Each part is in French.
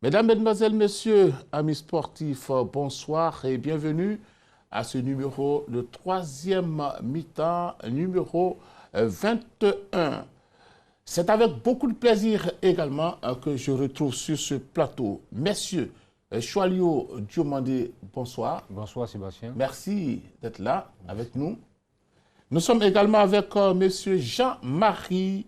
Mesdames, Mesdemoiselles, Messieurs, amis sportifs, bonsoir et bienvenue à ce numéro, le troisième mi-temps, numéro 21. C'est avec beaucoup de plaisir également que je retrouve sur ce plateau Messieurs Choualio Diomandé, bonsoir. Bonsoir Sébastien. Merci d'être là avec nous. Nous sommes également avec Monsieur Jean-Marie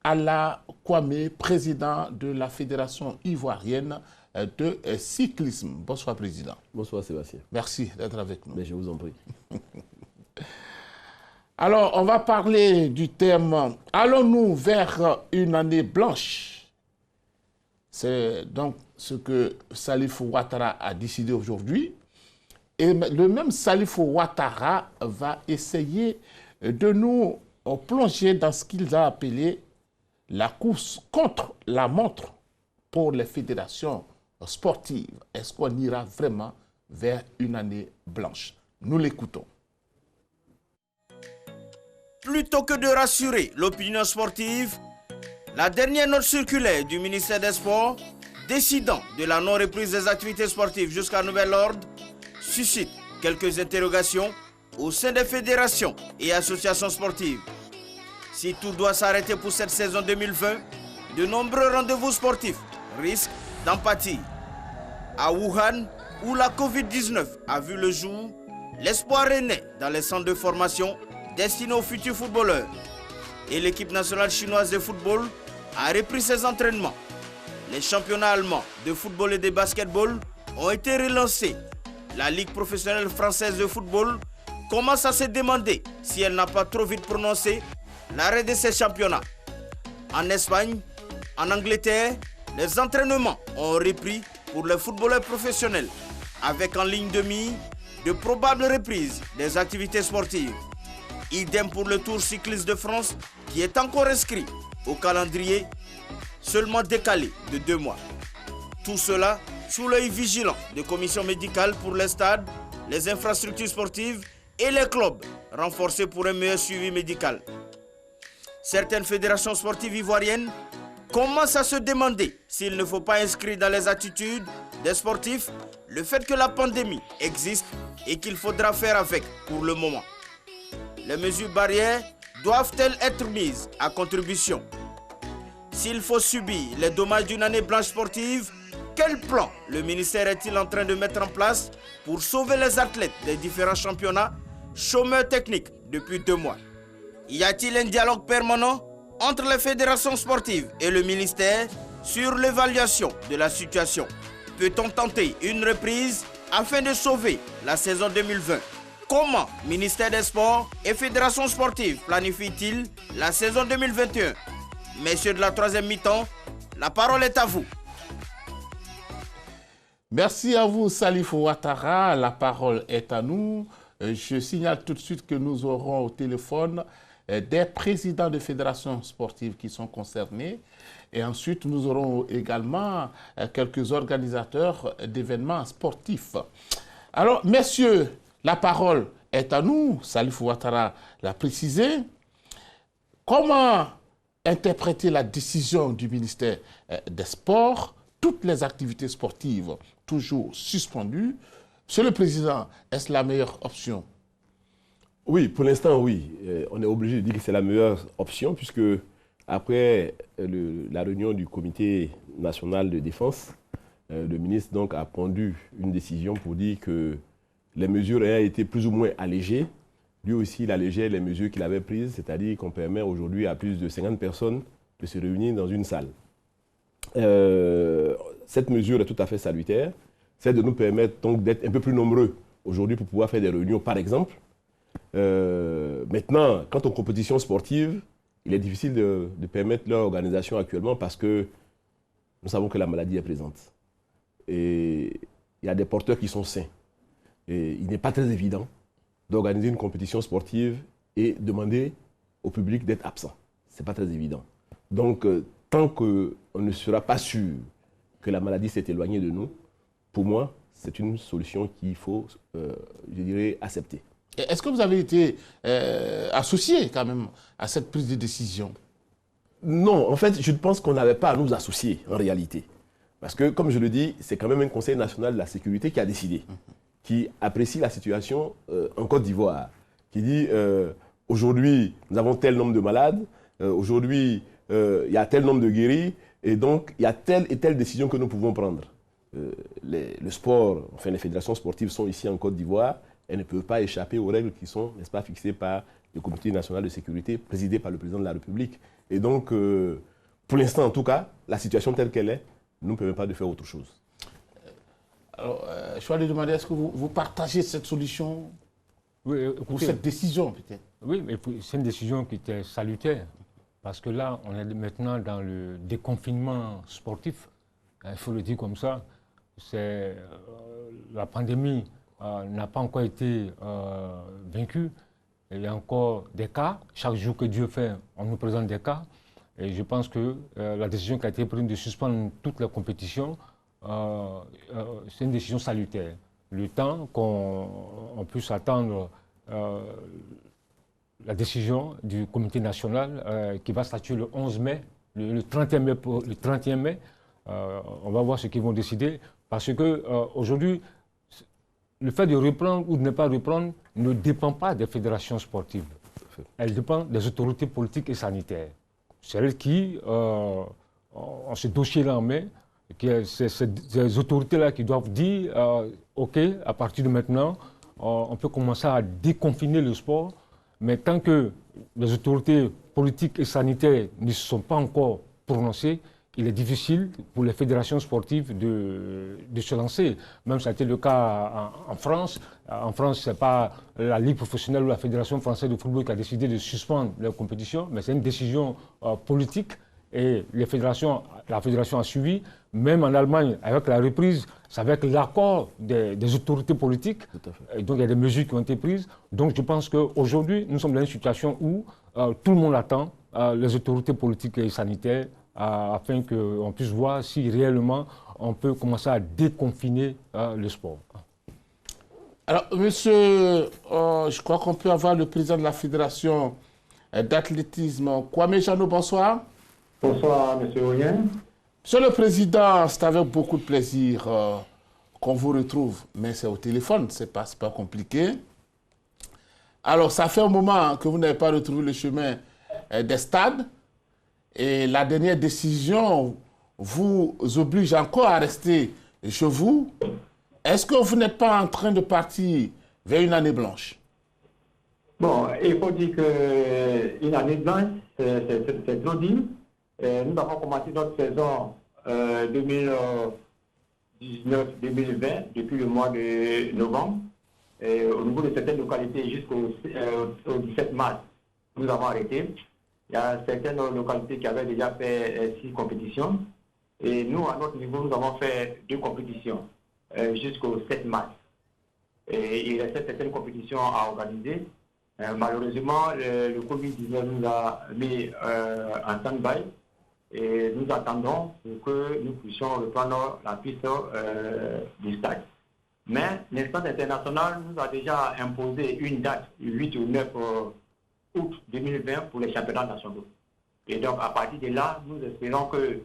Alla Kwame, président de la Fédération ivoirienne de cyclisme. Bonsoir, président. Bonsoir, Sébastien. Merci d'être avec nous. Mais je vous en prie. Alors, on va parler du thème « Allons-nous vers une année blanche ?» C'est donc ce que Salif Ouattara a décidé aujourd'hui. Et le même Salif Ouattara va essayer de nous plonger dans ce qu'il a appelé la course contre la montre pour les fédérations sportives. Est-ce qu'on ira vraiment vers une année blanche? Nous l'écoutons. Plutôt que de rassurer l'opinion sportive, la dernière note circulaire du ministère des Sports décidant de la non-reprise des activités sportives jusqu'à nouvel ordre suscite quelques interrogations au sein des fédérations et associations sportives. Si tout doit s'arrêter pour cette saison 2020, de nombreux rendez-vous sportifs risquent d'en pâtir. À Wuhan, où la Covid-19 a vu le jour, l'espoir est né dans les centres de formation destinés aux futurs footballeurs. Et l'équipe nationale chinoise de football a repris ses entraînements. Les championnats allemands de football et de basketball ont été relancés. La Ligue professionnelle française de football commence à se demander si elle n'a pas trop vite prononcé l'arrêt de ces championnats. En Espagne, en Angleterre, les entraînements ont repris pour les footballeurs professionnels, avec en ligne de mire de probables reprises des activités sportives. Idem pour le Tour cycliste de France qui est encore inscrit au calendrier, seulement décalé de 2 mois. Tout cela sous l'œil vigilant des commissions médicales pour les stades, les infrastructures sportives et les clubs, renforcés pour un meilleur suivi médical. Certaines fédérations sportives ivoiriennes commencent à se demander s'il ne faut pas inscrire dans les attitudes des sportifs le fait que la pandémie existe et qu'il faudra faire avec pour le moment. Les mesures barrières doivent-elles être mises à contribution? S'il faut subir les dommages d'une année blanche sportive, quel plan le ministère est-il en train de mettre en place pour sauver les athlètes des différents championnats, chômeurs techniques depuis 2 mois? Y a-t-il un dialogue permanent entre les fédérations sportives et le ministère sur l'évaluation de la situation? Peut-on tenter une reprise afin de sauver la saison 2020? Comment ministère des Sports et fédérations sportives planifient-ils la saison 2021? Messieurs de la troisième mi-temps, la parole est à vous. Merci à vous, Salif Ouattara. La parole est à nous. Je signale tout de suite que nous aurons au téléphone des présidents de fédérations sportives qui sont concernés. Et ensuite, nous aurons également quelques organisateurs d'événements sportifs. Alors, messieurs, la parole est à nous. Salif Ouattara l'a précisé. Comment interpréter la décision du ministère des Sports? Toutes les activités sportives toujours suspendues. Monsieur le Président, est-ce la meilleure option? Oui, pour l'instant, oui. On est obligé de dire que c'est la meilleure option puisque après la réunion du comité national de défense, le ministre donc, a pris une décision pour dire que les mesures ayant été plus ou moins allégées, lui aussi il allégeait les mesures qu'il avait prises, c'est-à-dire qu'on permet aujourd'hui à plus de 50 personnes de se réunir dans une salle. Cette mesure est tout à fait salutaire, c'est de nous permettre donc d'être un peu plus nombreux aujourd'hui pour pouvoir faire des réunions par exemple. Maintenant, quant aux compétitions sportives, il est difficile de permettre leur organisation actuellement parce que nous savons que la maladie est présente. Et il y a des porteurs qui sont sains. Et il n'est pas très évident d'organiser une compétition sportive et demander au public d'être absent. Ce n'est pas très évident. Donc, tant qu'on ne sera pas sûr que la maladie s'est éloignée de nous, pour moi, c'est une solution qu'il faut, je dirais, accepter. Est-ce que vous avez été associé quand même à cette prise de décision? Non, en fait, je pense qu'on n'avait pas à nous associer en réalité. Parce que, comme je le dis, c'est quand même un Conseil national de la sécurité qui a décidé, qui apprécie la situation en Côte d'Ivoire, qui dit aujourd'hui, nous avons tel nombre de malades, aujourd'hui, il y a tel nombre de guéris, et donc, il y a telle et telle décision que nous pouvons prendre. Le sport, enfin les fédérations sportives sont ici en Côte d'Ivoire, elles ne peuvent pas échapper aux règles qui sont, n'est-ce pas, fixées par le Comité national de sécurité, présidé par le président de la République. Et donc, pour l'instant en tout cas, la situation telle qu'elle est, nous ne permet pas de faire autre chose. Alors, je vais lui demander, est-ce que vous partagez cette solution, oui, ou écoutez, cette décision peut-être? oui, mais c'est une décision qui était salutaire. Parce que là, on est maintenant dans le déconfinement sportif. Il faut le dire comme ça. La pandémie n'a pas encore été vaincue. Il y a encore des cas. Chaque jour que Dieu fait, on nous présente des cas. Et je pense que la décision qui a été prise de suspendre toutes les compétitions, c'est une décision salutaire. Le temps qu'on puisse attendre la décision du comité national qui va statuer le 11 mai, le 31 mai, on va voir ce qu'ils vont décider. Parce que aujourd'hui, le fait de reprendre ou de ne pas reprendre ne dépend pas des fédérations sportives. Elle dépend des autorités politiques et sanitaires. C'est elles qui ont ce dossier-là en main, c'est ces autorités-là qui doivent dire OK, à partir de maintenant, on peut commencer à déconfiner le sport, mais tant que les autorités politiques et sanitaires ne se sont pas encore prononcées, il est difficile pour les fédérations sportives de se lancer. Même ça a été le cas en France. En France, ce n'est pas la Ligue professionnelle ou la Fédération française de football qui a décidé de suspendre leurs compétitions, mais c'est une décision politique et la fédération a suivi. Même en Allemagne, avec la reprise, c'est avec l'accord des autorités politiques. Et donc il y a des mesures qui ont été prises. Donc je pense qu'aujourd'hui, nous sommes dans une situation où tout le monde attend les autorités politiques et sanitaires afin qu'on puisse voir si réellement on peut commencer à déconfiner le sport. Alors, monsieur, je crois qu'on peut avoir le président de la Fédération d'athlétisme, Kwame Jano, bonsoir. Bonsoir, monsieur Oyen. Monsieur le Président, c'est avec beaucoup de plaisir qu'on vous retrouve, mais c'est au téléphone, c'est pas compliqué. Alors, ça fait un moment que vous n'avez pas retrouvé le chemin des stades, et la dernière décision vous oblige encore à rester chez vous. Est-ce que vous n'êtes pas en train de partir vers une année blanche? Bon, il faut dire qu'une année blanche, c'est trop dit. Nous avons commencé notre saison 2019-2020 depuis le mois de novembre. Et au niveau de certaines localités, jusqu'au 17 mars, nous avons arrêté. Il y a certaines localités qui avaient déjà fait 6 compétitions. Et nous, à notre niveau, nous avons fait 2 compétitions jusqu'au 7 mars. Et il restait certaines compétitions à organiser. Malheureusement, le Covid-19 nous a mis en stand-by. Et nous attendons pour que nous puissions reprendre la piste du stade. Mais l'instance internationale nous a déjà imposé une date, le 8 ou 9 août 2020 pour les championnats nationaux. Et donc à partir de là, nous espérons que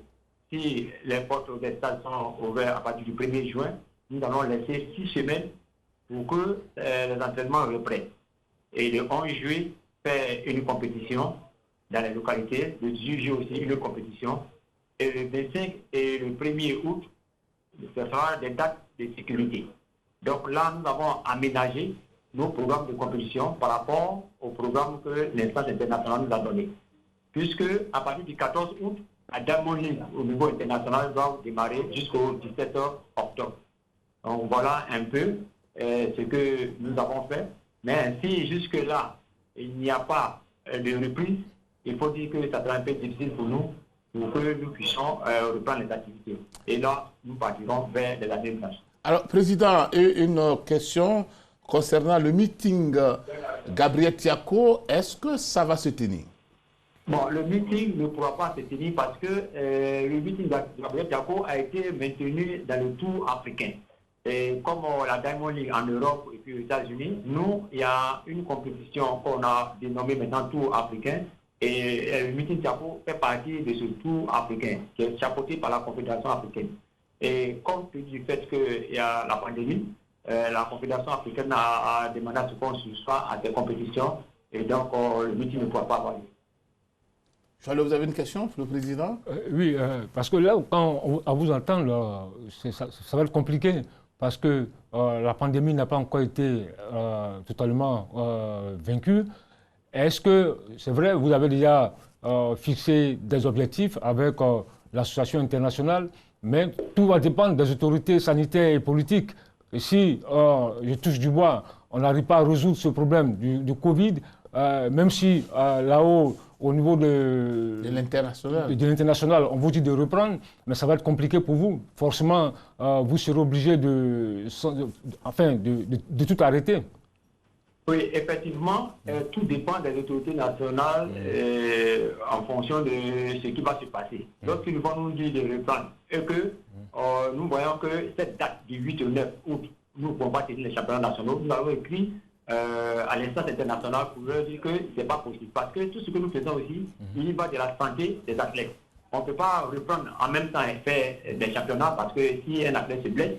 si les portes des stades sont ouvertes à partir du 1er juin, nous allons laisser 6 semaines pour que les entraînements reprennent. Et le 11 juillet, faire une compétition dans les localités, le 18 juillet aussi une compétition, et le 25 et le 1er août, ce sera des dates de sécurité. Donc là, nous avons aménagé nos programmes de compétition par rapport au programme que l'instance internationale nous a donné. Puisque à partir du 14 août, la Diamond League au niveau international va démarrer jusqu'au 17 octobre. Donc voilà un peu ce que nous avons fait. Mais si jusque-là, il n'y a pas de reprise, il faut dire que ça sera un peu difficile pour nous pour que nous puissions reprendre les activités. Et là, nous partirons vers les années blanches. Alors, Président, une question concernant le meeting Gabriel Thiako. Est-ce que ça va se tenir? Bon, le meeting ne pourra pas se tenir parce que le meeting Gabriel Thiako a été maintenu dans le tour africain. Et comme la Diamond League en Europe et puis aux États-Unis, nous, il y a une compétition qu'on a dénommée maintenant tour africain. Et le meeting Thiako fait partie de ce tour africain qui est chapeauté par la Confédération africaine. Et compte tenu du fait qu'il y a la pandémie, la Confédération africaine a demandé à ce qu'on suspende à des compétitions et donc le meeting ne pourra pas avoir lieu. Charles, vous avez une question pour le président? Oui, parce que là, quand on vous entend, là, ça va être compliqué, parce que la pandémie n'a pas encore été totalement vaincue. Est-ce que, c'est vrai, vous avez déjà fixé des objectifs avec l'association internationale, mais tout va dépendre des autorités sanitaires et politiques. Et si, je touche du bois, on n'arrive pas à résoudre ce problème du Covid, même si là-haut, au niveau de l'international, on vous dit de reprendre, mais ça va être compliqué pour vous. Forcément, vous serez obligé de tout arrêter. Oui, effectivement, tout dépend des autorités nationales en fonction de ce qui va se passer. Lorsqu'ils vont nous dire de reprendre et que nous voyons que cette date du 8 au 9 août, nous ne pouvons pas tenir les championnats nationaux, nous avons écrit à l'instance internationale pour leur dire que ce n'est pas possible. Parce que tout ce que nous faisons aussi, il y va de la santé des athlètes. On ne peut pas reprendre en même temps et faire des championnats parce que si un athlète se blesse,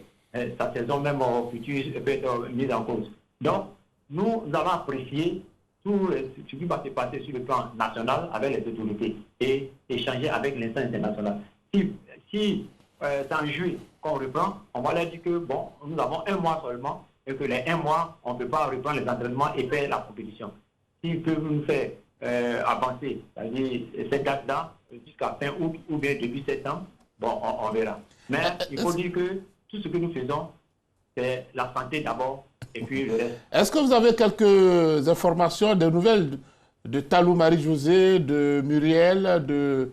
sa saison même au futur peut être mise en cause. Donc, nous allons apprécier tout ce qui va se passer sur le plan national avec les autorités et échanger avec l'instance internationale. Si c'est en juillet qu'on reprend, on va leur dire que bon, nous avons un mois seulement et que les un mois, on ne peut pas reprendre les entraînements et faire la compétition. S'ils peuvent nous faire avancer, c'est-à-dire cette date-là, jusqu'à fin août ou bien début septembre, bon, on verra. Mais il faut dire que tout ce que nous faisons, c'est la santé d'abord et puis le reste. Est-ce que vous avez quelques informations, des nouvelles de Talou Marie-José, de Muriel, de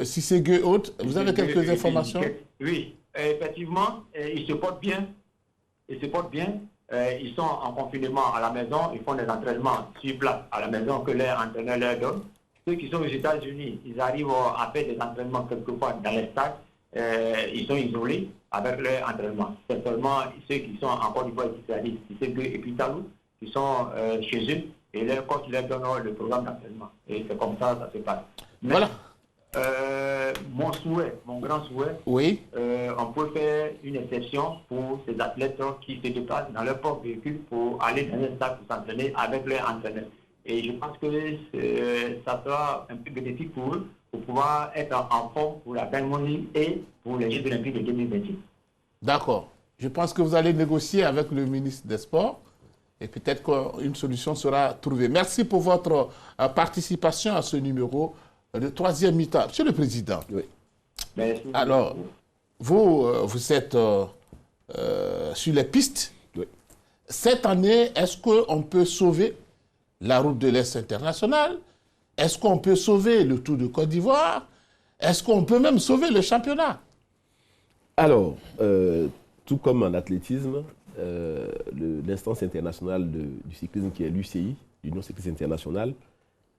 Sissé et autres? Vous avez quelques informations? Oui, effectivement, ils se portent bien. Ils sont en confinement à la maison, ils font des entraînements sur place à la maison que leur entraîneur leur donne. Ceux qui sont aux États-Unis, ils arrivent à faire des entraînements quelquefois dans les stades. Ils sont isolés avec leur entraînement. C'est seulement ceux qui sont en Côte d'Ivoire, et puis Talou, qui sont chez eux et leur coach leur donne le programme d'entraînement. Et c'est comme ça se passe. Mais, voilà. Mon grand souhait, oui. On peut faire une exception pour ces athlètes qui se déplacent dans leur propre véhicule pour aller dans un stade pour s'entraîner avec leur entraîneur. Et je pense que ça sera un peu bénéfique pour eux, pour pouvoir être en forme pour la Mondiale et pour les Jeux olympiques de 2028. D'accord. Je pense que vous allez négocier avec le ministre des Sports et peut-être qu'une solution sera trouvée. Merci pour votre participation à ce numéro de troisième mi-temps. Monsieur le Président, oui. Merci. Alors, vous êtes sur les pistes. Oui. Cette année, est-ce qu'on peut sauver la route de l'Est internationale? Est-ce qu'on peut sauver le Tour de Côte d'Ivoire? Est-ce qu'on peut même sauver le championnat? Alors, tout comme en athlétisme, l'instance internationale du cyclisme qui est l'UCI, l'Union cycliste internationale,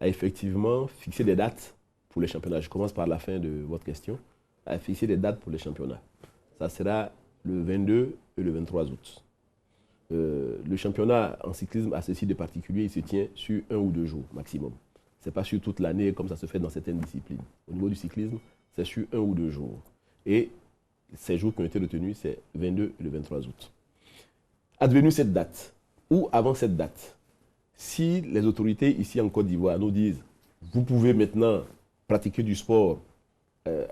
a effectivement fixé des dates pour les championnats. Je commence par la fin de votre question. A fixé des dates pour les championnats. Ça sera le 22 et le 23 août. Le championnat en cyclisme a ceci de particulier, il se tient sur 1 ou 2 jours maximum. Ce n'est pas sur toute l'année comme ça se fait dans certaines disciplines. Au niveau du cyclisme, c'est sur 1 ou 2 jours. Et ces jours qui ont été retenus, c'est 22 et le 23 août. Advenue cette date, ou avant cette date, si les autorités ici en Côte d'Ivoire nous disent « vous pouvez maintenant pratiquer du sport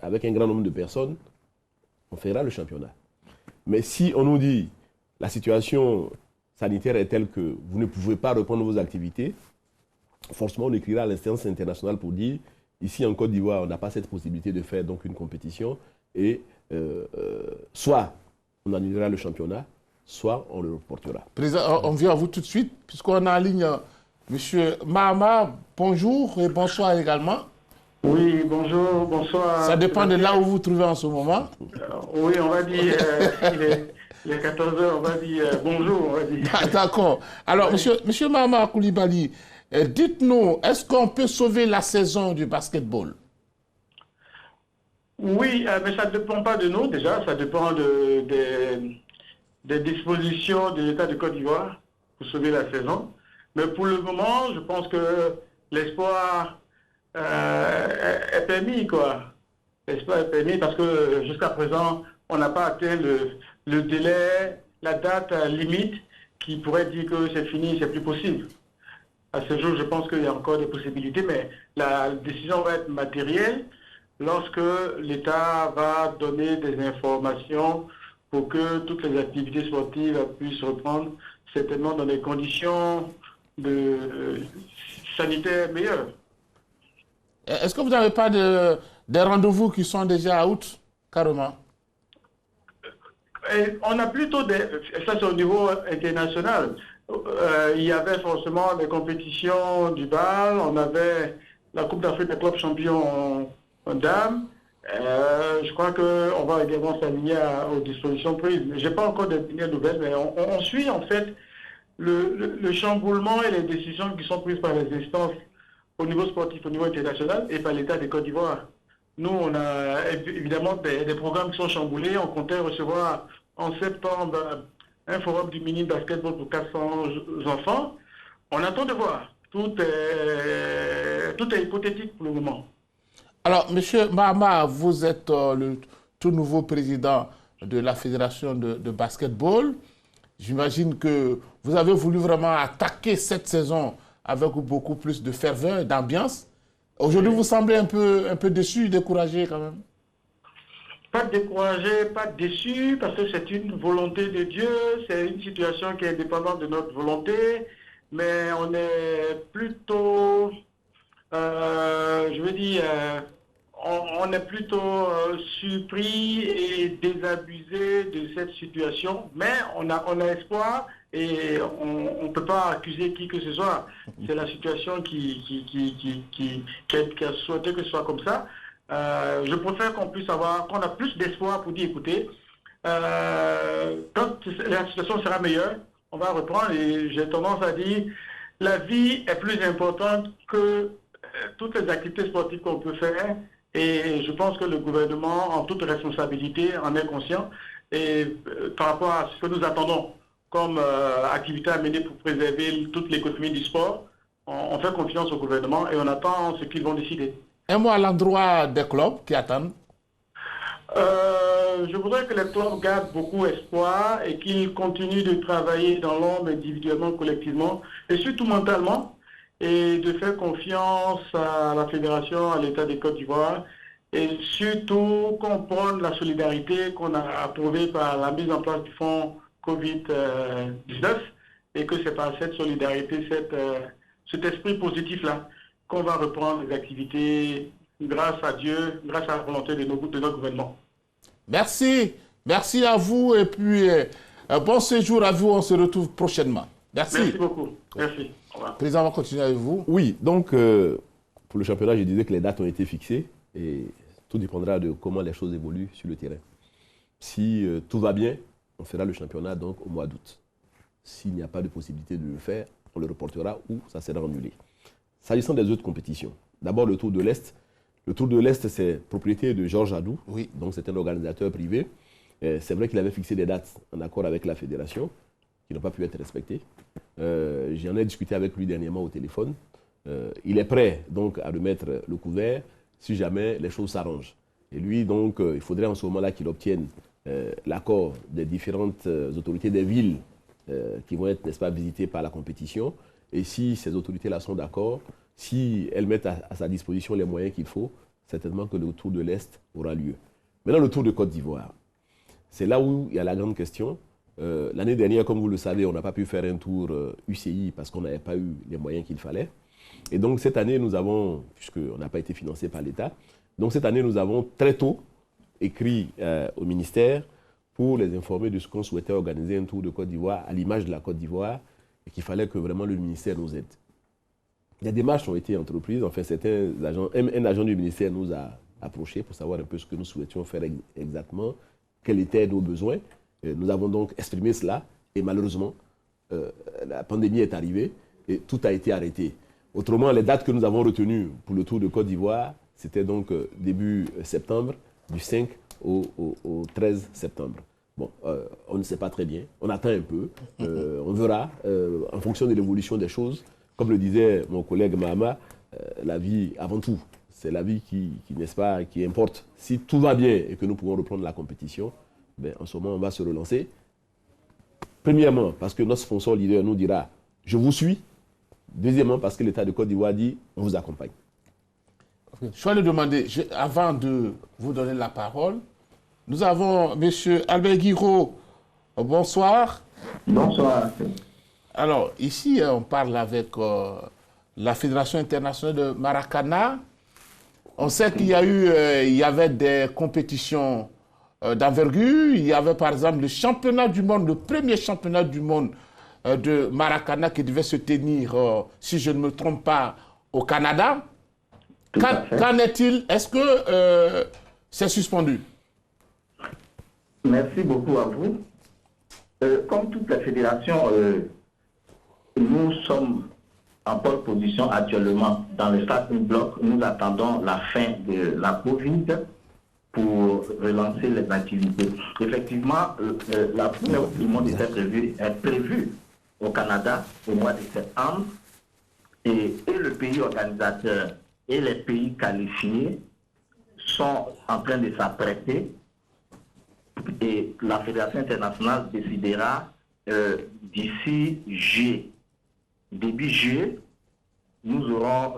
avec un grand nombre de personnes », on fera le championnat. Mais si on nous dit « la situation sanitaire est telle que vous ne pouvez pas reprendre vos activités », forcément on écrira à l'instance internationale pour dire « ici en Côte d'Ivoire, on n'a pas cette possibilité de faire donc une compétition et soit on annulera le championnat, soit on le reportera. » Président, on vient à vous tout de suite, puisqu'on a en ligne M. Mahama. Bonjour et bonsoir également. Oui, bonjour, bonsoir. Ça dépend de là où vous vous trouvez en ce moment. Oui, on va dire, il est 14 h, on va dire bonjour, on va dire. D'accord. Alors, monsieur Mahama Koulibaly, dites-nous, est-ce qu'on peut sauver la saison du basketball? Oui, mais ça ne dépend pas de nous déjà, ça dépend des dispositions de l'État de Côte d'Ivoire pour sauver la saison. Mais pour le moment, je pense que l'espoir est permis, quoi. l'espoir est permis parce que jusqu'à présent, on n'a pas atteint le délai, la date limite qui pourrait dire que c'est fini, c'est plus possible. À ce jour, je pense qu'il y a encore des possibilités, mais la décision va être matérielle lorsque l'État va donner des informations pour que toutes les activités sportives puissent reprendre, certainement dans des conditions sanitaires meilleures. Est-ce que vous n'avez pas des rendez-vous qui sont déjà out, carrément? Et on a plutôt ça c'est au niveau international. Il y avait forcément des compétitions du bal, on avait la Coupe d'Afrique des clubs champions en dames. Je crois qu'on va également s'aligner aux dispositions prises. Je n'ai pas encore de dernières nouvelles, mais on suit en fait le chamboulement et les décisions qui sont prises par les instances au niveau sportif, au niveau international et par l'État de Côte d'Ivoire. Nous, on a évidemment des programmes qui sont chamboulés. On comptait recevoir en septembre un forum du mini basketball pour 400 enfants. On attend de voir. Tout est hypothétique pour le moment. Alors, M. Mahama, vous êtes le tout nouveau président de la Fédération de basketball. J'imagine que vous avez voulu vraiment attaquer cette saison avec beaucoup plus de ferveur, d'ambiance. Aujourd'hui, vous semblez un peu déçu, découragé quand même. Pas découragé, pas déçu, parce que c'est une volonté de Dieu, c'est une situation qui est indépendante de notre volonté, mais on est plutôt, je veux dire, on est plutôt surpris et désabusé de cette situation, mais on a espoir et on ne peut pas accuser qui que ce soit. C'est la situation qui a souhaité que ce soit comme ça. Je préfère qu'on a plus d'espoir pour dire, écoutez, quand la situation sera meilleure, on va reprendre et j'ai tendance à dire, la vie est plus importante que toutes les activités sportives qu'on peut faire et je pense que le gouvernement, en toute responsabilité, en est conscient et par rapport à ce que nous attendons comme activité à mener pour préserver toute l'économie du sport, on fait confiance au gouvernement et on attend ce qu'ils vont décider. Un mot à l'endroit des clubs qui attendent. Je voudrais que les clubs gardent beaucoup espoir et qu'ils continuent de travailler dans l'ombre individuellement, collectivement et surtout mentalement et de faire confiance à la Fédération, à l'État de Côte d'Ivoire et surtout comprendre la solidarité qu'on a approuvée par la mise en place du fonds Covid-19 et que c'est par cette solidarité, cet esprit positif-là qu'on va reprendre les activités grâce à Dieu, grâce à la volonté de notre gouvernement. Merci. Merci à vous et puis bon séjour à vous. On se retrouve prochainement. Merci. Merci beaucoup. Merci. Au revoir. Président, on va continuer avec vous. Oui, donc pour le championnat, je disais que les dates ont été fixées et tout dépendra de comment les choses évoluent sur le terrain. Si tout va bien, on fera le championnat donc au mois d'août. S'il n'y a pas de possibilité de le faire, on le reportera ou ça sera annulé. S'agissant des autres compétitions, d'abord le Tour de l'Est. Le Tour de l'Est, c'est propriété de Georges Adou, Oui. donc c'est un organisateur privé. C'est vrai qu'il avait fixé des dates en accord avec la fédération, qui n'ont pas pu être respectées. J'en ai discuté avec lui dernièrement au téléphone. Il est prêt donc à remettre le couvert si jamais les choses s'arrangent. Et lui, donc, il faudrait en ce moment-là qu'il obtienne l'accord des différentes autorités des villes qui vont être, n'est-ce pas, visitées par la compétition. Et si ces autorités-là sont d'accord, si elles mettent à sa disposition les moyens qu'il faut, certainement que le Tour de l'Est aura lieu. Maintenant, le Tour de Côte d'Ivoire. C'est là où il y a la grande question. L'année dernière, comme vous le savez, on n'a pas pu faire un tour UCI parce qu'on n'avait pas eu les moyens qu'il fallait. Et donc cette année, nous avons, puisqu'on n'a pas été financé par l'État, donc cette année, nous avons très tôt écrit au ministère pour les informer de ce qu'on souhaitait organiser un tour de Côte d'Ivoire à l'image de la Côte d'Ivoire et qu'il fallait que vraiment le ministère nous aide. Des démarches ont été entreprises. Enfin, un agent du ministère nous a approchés pour savoir un peu ce que nous souhaitions faire exactement, quels étaient nos besoins. Nous avons donc exprimé cela et malheureusement, la pandémie est arrivée et tout a été arrêté. Autrement, les dates que nous avons retenues pour le Tour de Côte d'Ivoire, c'était donc début septembre, du 5 au 13 septembre. Bon, on ne sait pas très bien, on attend un peu, on verra en fonction de l'évolution des choses. Comme le disait mon collègue Mahama, la vie avant tout, c'est la vie n'est-ce pas, qui importe. Si tout va bien et que nous pouvons reprendre la compétition, ben, en ce moment, on va se relancer. Premièrement, parce que notre sponsor leader nous dira « je vous suis ». Deuxièmement, parce que l'État de Côte d'Ivoire dit « on vous accompagne ». Je vais le demander, avant de vous donner la parole, nous avons M. Albert Guiraud. Bonsoir. Bonsoir. Alors, ici, on parle avec la Fédération internationale de Maracana. On sait qu'il y avait des compétitions d'envergure. Il y avait par exemple le championnat du monde, le premier championnat du monde de Maracana qui devait se tenir, si je ne me trompe pas, au Canada. Qu'en est-il? Est-ce que c'est suspendu? Merci beaucoup à vous. Comme toute la fédération, nous sommes en pole position actuellement dans le starting block. Nous attendons la fin de la Covid pour relancer les activités. Effectivement, la première du monde est prévue au Canada au mois de septembre et le pays organisateur et les pays qualifiés sont en train de s'apprêter et la Fédération internationale décidera d'ici juillet. Début juillet, nous aurons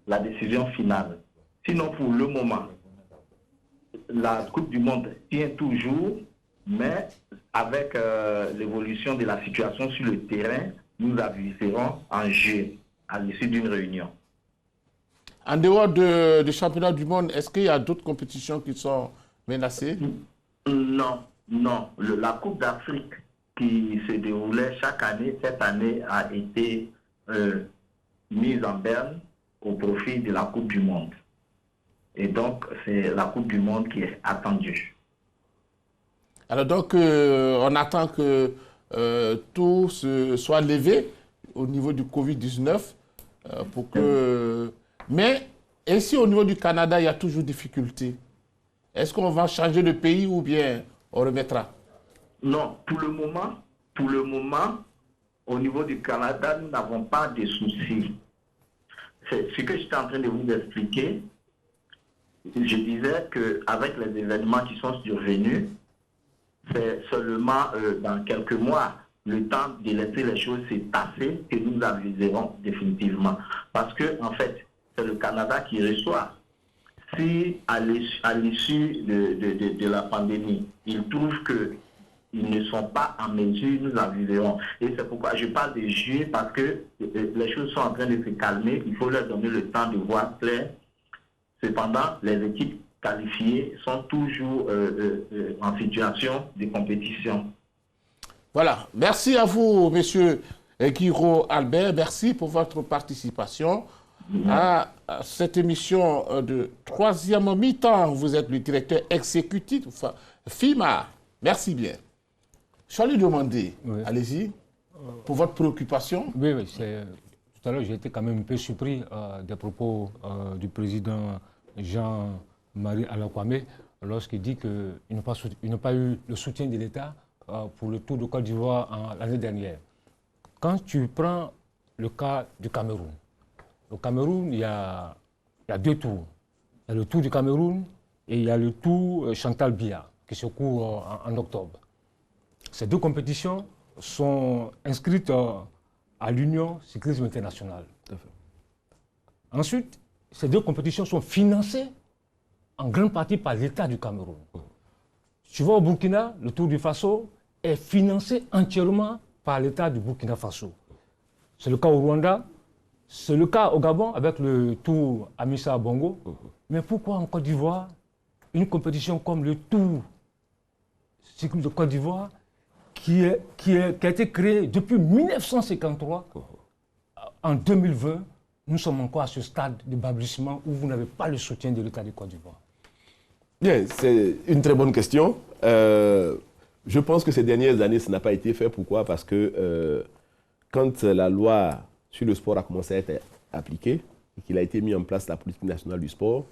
la décision finale. Sinon, pour le moment, la Coupe du Monde tient toujours, mais avec l'évolution de la situation sur le terrain, nous aviserons en juillet, à l'issue d'une réunion. En dehors du championnat du monde, est-ce qu'il y a d'autres compétitions qui sont menacées? Non, non. La Coupe d'Afrique qui se déroulait chaque année, cette année a été mise en berne au profit de la Coupe du Monde. Et donc, c'est la Coupe du Monde qui est attendue. Alors donc, on attend que tout soit levé au niveau du Covid-19 pour que... Mais ici, au niveau du Canada, il y a toujours difficulté. Est-ce qu'on va changer de pays ou bien on remettra? Non, pour le moment, au niveau du Canada, nous n'avons pas de soucis. C'est ce que j'étais en train de vous expliquer. Je disais qu'avec les événements qui sont survenus, c'est seulement dans quelques mois, le temps de laisser les choses se passer, que nous aviserons définitivement. Parce que, en fait, c'est le Canada qui reçoit. Si à l'issue de la pandémie, ils trouvent qu'ils ne sont pas en mesure, nous aviserons. Et c'est pourquoi je parle de juillet, parce que les choses sont en train de se calmer. Il faut leur donner le temps de voir clair. Cependant, les équipes qualifiées sont toujours en situation de compétition. Voilà. Merci à vous, monsieur Guiraud Albert. Merci pour votre participation à cette émission de troisième mi-temps. Vous êtes le directeur exécutif FIMA. Merci bien. Je vais lui demander, oui. Allez-y, pour votre préoccupation. Oui, tout à l'heure, j'ai été quand même un peu surpris des propos du président Jean-Marie Alain-Kwame lorsqu'il dit qu'il n'a pas eu le soutien de l'État pour le Tour de Côte d'Ivoire l'année dernière. Quand tu prends le cas du Cameroun, au Cameroun, il y a deux tours. Il y a le Tour du Cameroun et il y a le Tour Chantal Biya qui se court en octobre. Ces deux compétitions sont inscrites à l'Union Cyclisme International. Ensuite, ces deux compétitions sont financées en grande partie par l'État du Cameroun. Tu vois, au Burkina, le Tour du Faso est financé entièrement par l'État du Burkina Faso. C'est le cas au Rwanda, c'est le cas au Gabon avec le Tour Amissa Bongo. Mais pourquoi en Côte d'Ivoire, une compétition comme le Tour cyclisme de Côte d'Ivoire, qui a été créée depuis 1953, en 2020, nous sommes encore à ce stade de balbutiement où vous n'avez pas le soutien de l'État de Côte d'Ivoire? Bien, c'est une très bonne question. Je pense que ces dernières années, ça n'a pas été fait. Pourquoi? Parce que quand la loi sur le sport a commencé à être appliquée et qu'il a été mis en place la politique nationale du sport,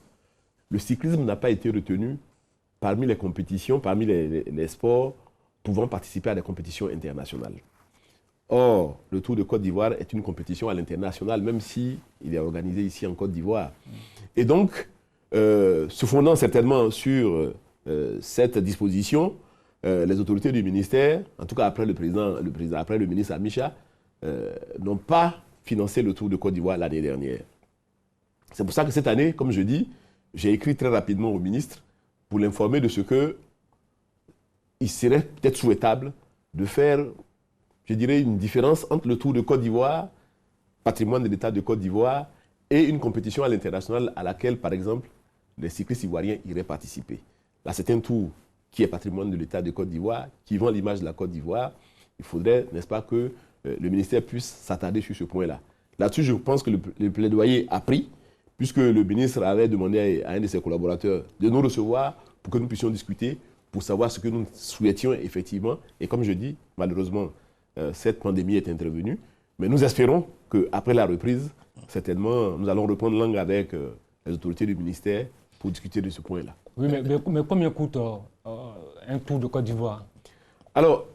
le cyclisme n'a pas été retenu parmi les compétitions, parmi les sports pouvant participer à des compétitions internationales. Or, le Tour de Côte d'Ivoire est une compétition à l'international, même s'il est organisé ici en Côte d'Ivoire. Et donc, se fondant certainement sur cette disposition, les autorités du ministère, en tout cas après après le ministre Amicha, n'ont pas financé le Tour de Côte d'Ivoire l'année dernière. C'est pour ça que cette année, comme je dis, j'ai écrit très rapidement au ministre pour l'informer de ce que il serait peut-être souhaitable de faire, je dirais, une différence entre le Tour de Côte d'Ivoire, patrimoine de l'État de Côte d'Ivoire, et une compétition à l'international à laquelle, par exemple, les cyclistes ivoiriens iraient participer. Là, c'est un tour qui est patrimoine de l'État de Côte d'Ivoire, qui vend l'image de la Côte d'Ivoire. Il faudrait, n'est-ce pas, que le ministère puisse s'attarder sur ce point-là. Là-dessus, je pense que le plaidoyer a pris, puisque le ministre avait demandé à un de ses collaborateurs de nous recevoir pour que nous puissions discuter, pour savoir ce que nous souhaitions effectivement. Et comme je dis, malheureusement, cette pandémie est intervenue. Mais nous espérons qu'après la reprise, certainement, nous allons reprendre langue avec les autorités du ministère pour discuter de ce point-là. Oui, mais combien coûte un tour de Côte d'Ivoire? Alors,